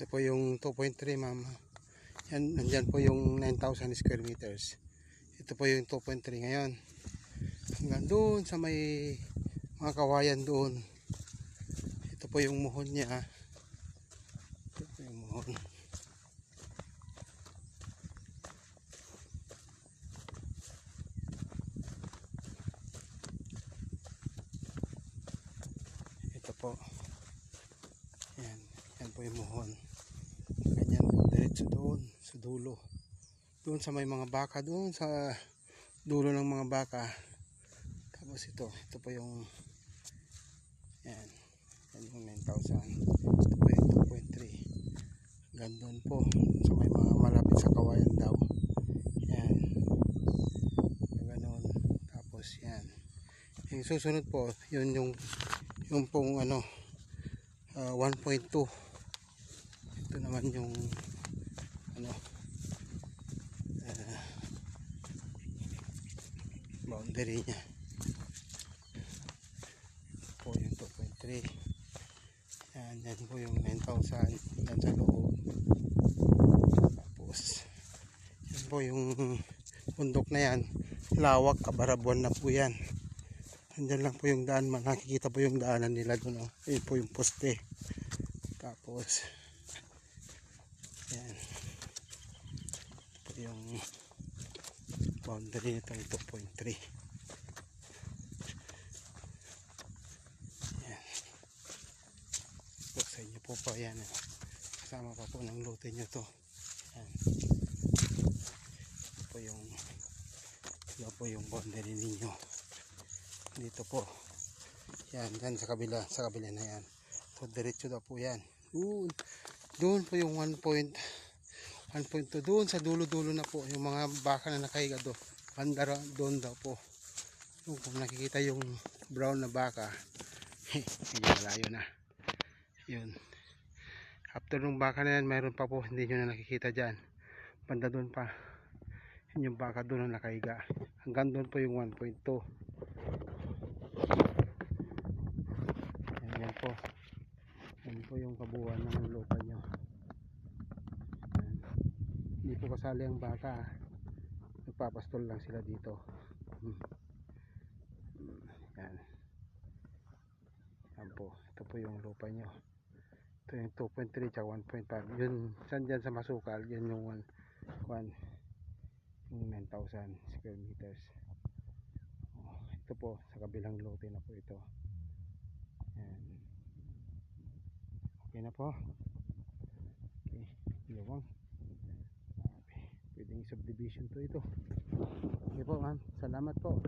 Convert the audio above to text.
Ito po yung 2.3 ma'am. Yan, nandyan po yung 9,000 square meters. Ito po yung 2.3 ngayon. Hanggang doon sa may mga kawayan doon. Ito po yung muhon niya. Ito po yung muhon. Ito po. Yan. Yan po yung muhon. Ganyan po. Diretso doon. Sa dulo. Doon sa may mga baka. Doon sa dulo ng mga baka. Tapos ito po yung yan yung 9,000. Ito po yung 2.3. Gandun po sa may mga malapit sa kawayan daw. Yan. Ganon. Tapos yan. Yung susunod po, yun yung pong 1.2. Ito naman yung boundary niya. Po yung 2.3. Yan po yung 9,000 yan sa loob. Tapos yan po yung bundok na yan, lawak, kabarabuan na po yan. Andyan lang po yung daan, nakikita po yung daanan nila doon. Yun po yung poste. Tapos yan po yung boundary nitong 2.3. Yan po sa inyo po pa yan. Kasama pa po ng lote nyo to. Yan po yung boundary ninyo. Dito po yan, dyan sa kabila na yan. So diretso daw po yan. Doon po yung 1.2 doon sa dulo-dulo na po yung mga baka na nakahiga doon. Bandara doon daw po. Kung nakikita yung brown na baka, medyo malayo na. Yun. After nung baka na yan, mayroon pa po, hindi nyo na nakikita dyan. Banda doon pa. Yun yung baka doon na nakahiga. Hanggang doon po yung 1.2. Yan po. Yan po yung kabuuan ng lupa nyo. Hindi po kasali ang baka. Nagpapastol lang sila dito. Yan. Yan po. Ito po yung lupa nyo. Ito yung 2.3 tsaka 1.5. Yun, saan dyan sa masukal, yun yung 9,000 square meters. Ito po, sa kabilang lote na po ito. Yan. Okay na po. Okay. Yawang. Pwedeng subdivision to ito. Okay po ma'am. Salamat po.